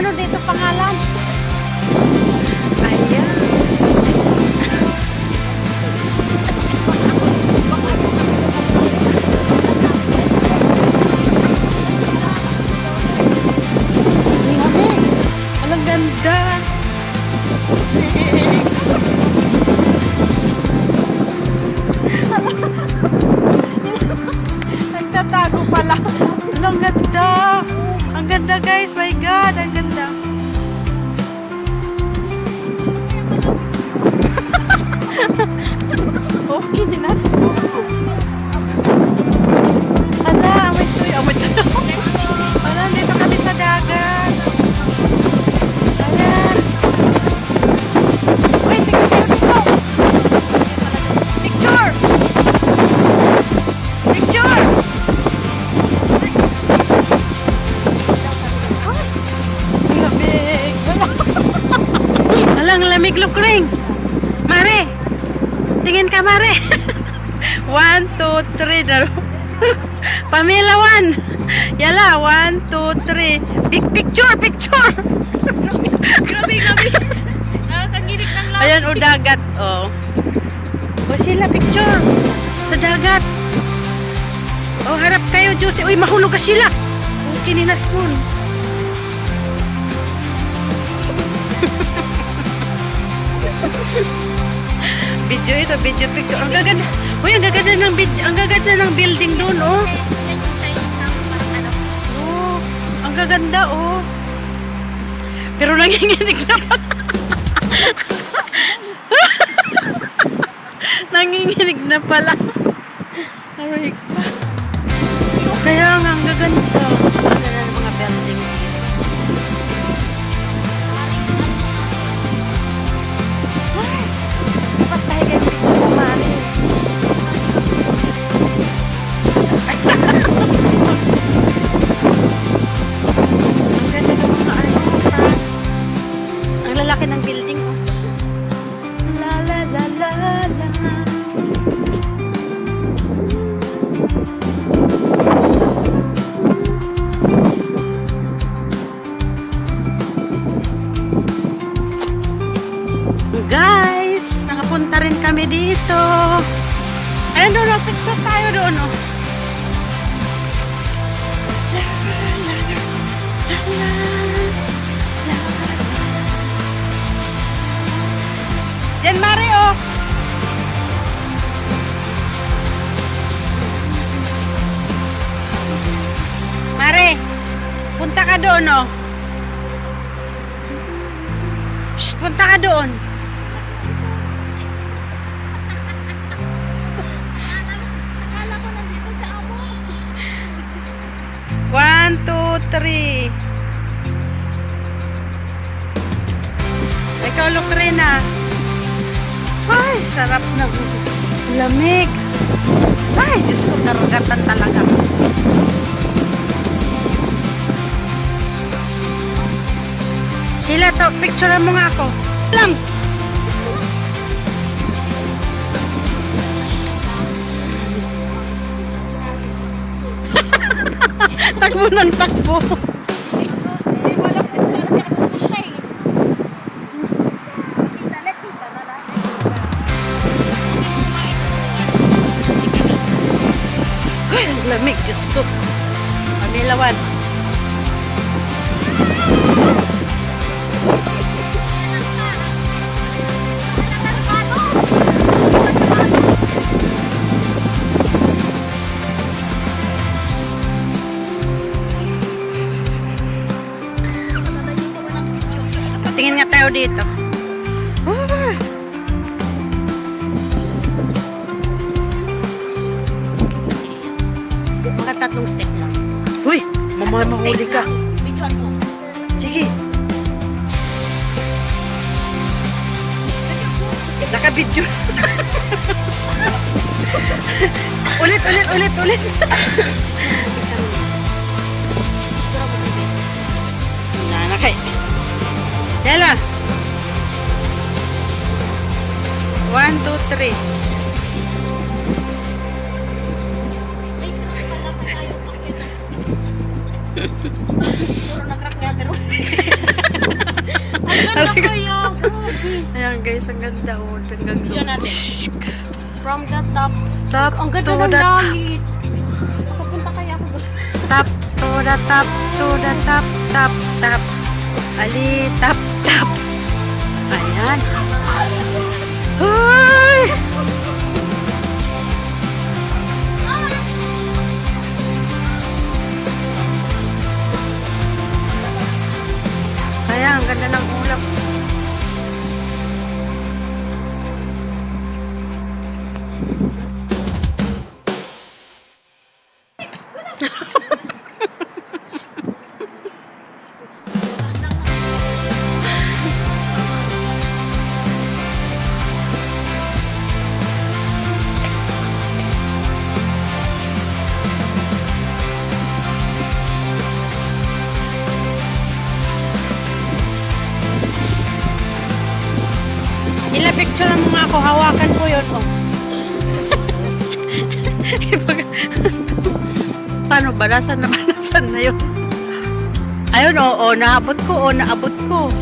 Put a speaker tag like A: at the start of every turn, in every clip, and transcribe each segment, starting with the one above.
A: ano dito pangalan? Ayan. Lamig. Ang ganda. Nagtatago pala. Ang ganda. Ang ganda guys. My God. Ang ganda. Okay, ninas. Ala, amoy tuyo. Amoy tuyo. Ala, dito kami sa dagat. Ayan. Wait, tingnan kayo dito. Picture! Picture! Lamig. Alang lamig lukring. Mare. Tingin ka, Mare. 1, 2, 3. Pamela 1. Yala, 1, 2, 3. Big picture, picture.
B: Grabe, grabe. Nakakanginig ng lahat.
A: Ayan, o dagat, oh. O sila, picture. Sa dagat. O, harap kayo, Josie. Uy, mahulog ka sila. O, kininas mo. Video ito, video picture. Ang gaganda. Uy, ang gaganda ng video, ang gaganda ng building doon, oh.
B: Yan yung Chinese na parang ano.
A: Oh, ang gaganda, oh. Pero nanginginig na pala. Nanginginig na pala. Aray ka. Kaya nga, ang gaganda. Ang gaganda ng mga building. Ay, dapat tayo ganito kumari. Ang ganda ng mga ano, ang lalaki ng building, oh. La la la la la. Guys, nakapunta rin kami dito. Ayun doon, picture tayo doon, oh. Yan, Mare, oh. Mare, punta ka doon, oh. Shh, punta ka doon.
B: Akala ko nandito sa amo.
A: 1, 2, 3. Ikaw, Lukrina. Ay, sarap na. Lamig. Ay, Diyos ko, karugatan talaga. Sheila, to, picturean mo nga ako. Lang. Takbo ng takbo.
B: Hindi mo alam kung saan siya pupunta eh. Tita na lang.
A: Ay, ang lamig, Diyos ko. Pamilawan. So, tingin nga tayo dito.
B: Mga 3 step lang.
A: Uy, mamahuli ka.
B: Videoan mo.
A: Sige. Naka-video. Ulit. Wala na kay. Yala. 1, 2, 3.
B: Puro nag-crack nga, pero Ganda kaya.
A: Ayan guys, ang ganda. Oh, hanggang
B: Video natin. From the top.
A: top
B: Ang ganda
A: to
B: ng
A: the
B: langit. Papunta kaya ako doon.
A: top to the top to the top, top, top. Ali, top, top. Ayan. Ay! Kaya, ang ganda ng ulap. Sila picture mo nga ako, hawakan ko yun. Oh. Paano ba? Nasaan na yun? Ayun, oo, naabot ko, naabot ko.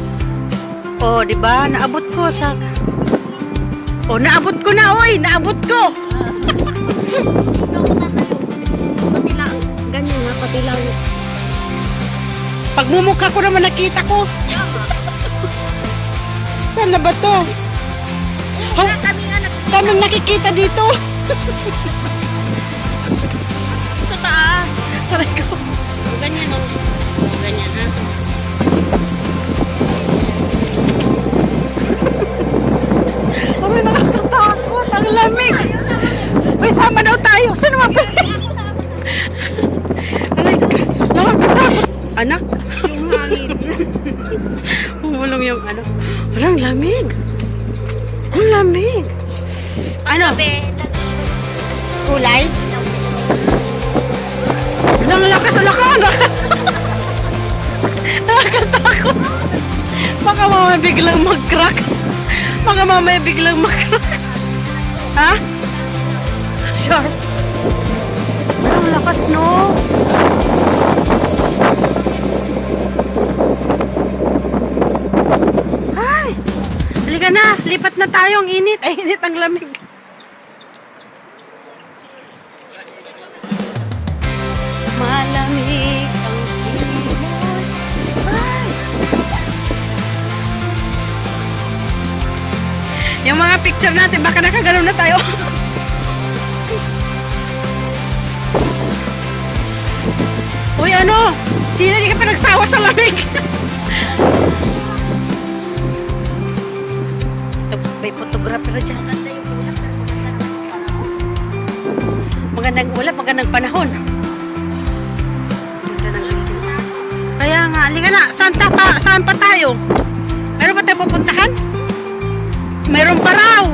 A: Oh, di ba? Naabot ko sa... Oh, naabot ko na, oy! Naabot ko!
B: Pati lang. Ganyan nga, pati lang.
A: Pagmumukha ko naman nakita ko. Saan na ba to?
B: Kaya kami nga
A: Daming nakikita dito.
B: sa taas.
A: Aray ko.
B: Ganyan o. Ganyan ha.
A: Aray, nakakatakot. Ang lamig. May sama daw tayo. Saan naman ba? Aray ka. Nakakatakot. Anak.
B: Yung hangin.
A: Umulong yung ano. Walang lamig. Ang lamig. Ano? Kulay? Walang lakas. Nakakatakot. Baka mamaya biglang mag-crack. Ha? Sure. Walang lakas, no? Ay! Halika na, lipat na tayo. Ang init. Ay, init ang lamig. Malamig ang simoy. Ay! Yung mga picture natin, baka nakagalaw na tayo. Uy, ano? Sino di ka pa nagsawa sa lamig? May photographer dyan. Magandang ulap, magandang panahon. Kaya nga, halika na. Saan pa tayo? Meron pa tayo pupuntahan? Meron pa raw.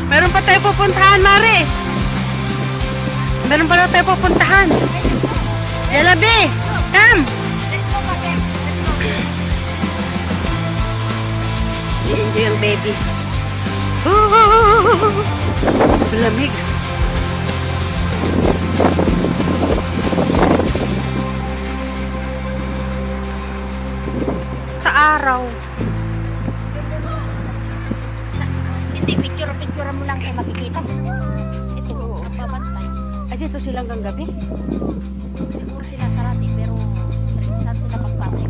A: Meron pa tayo pupuntahan, Mare. Meron pa raw tayo pupuntahan. Yalabi, come. I-enjoy ang baby. Lamig. Sa araw.
B: Hindi, picture mo lang sa makikita. Ito, babantay.
A: Ay, dito silang hanggang gabi.
B: Siguro sila sarati, pero saan sila magpapay?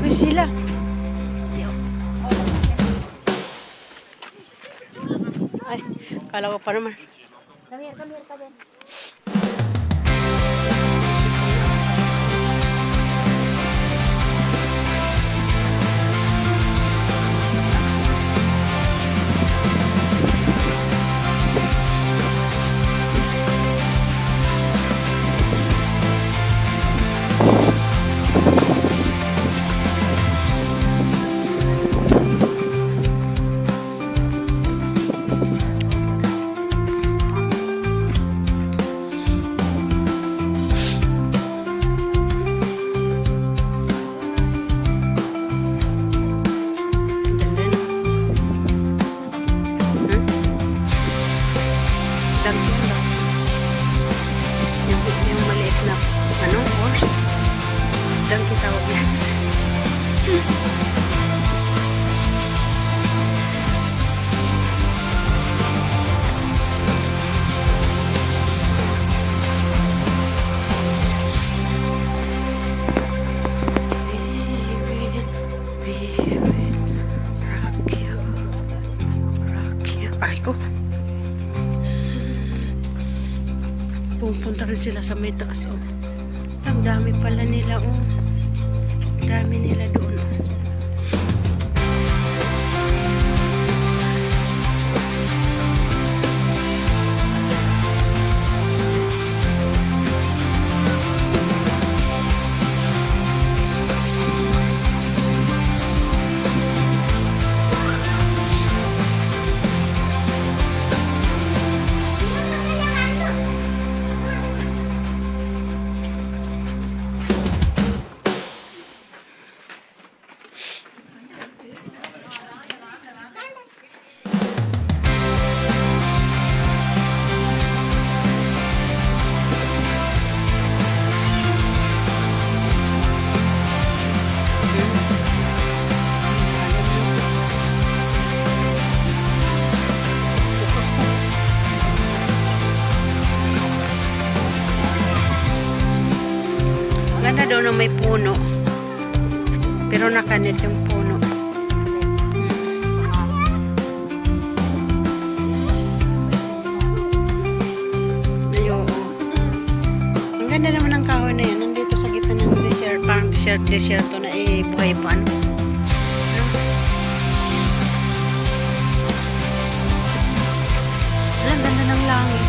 A: Uy, sila. Ay, kala ko pa naman.
B: Come here.
A: Sa taas. Ay ko. Pupunta rin sila sa may taas, oh. Ang dami pala nila, oh. Dami nila doon. Ganda daw na may puno. Pero nakanit yung puno. Ay, oo. Ang ganda naman ng kahoy na yan. Nandito sa gitna ng desert. Parang desert na buhay pa. Ano? Ang ganda ng langit.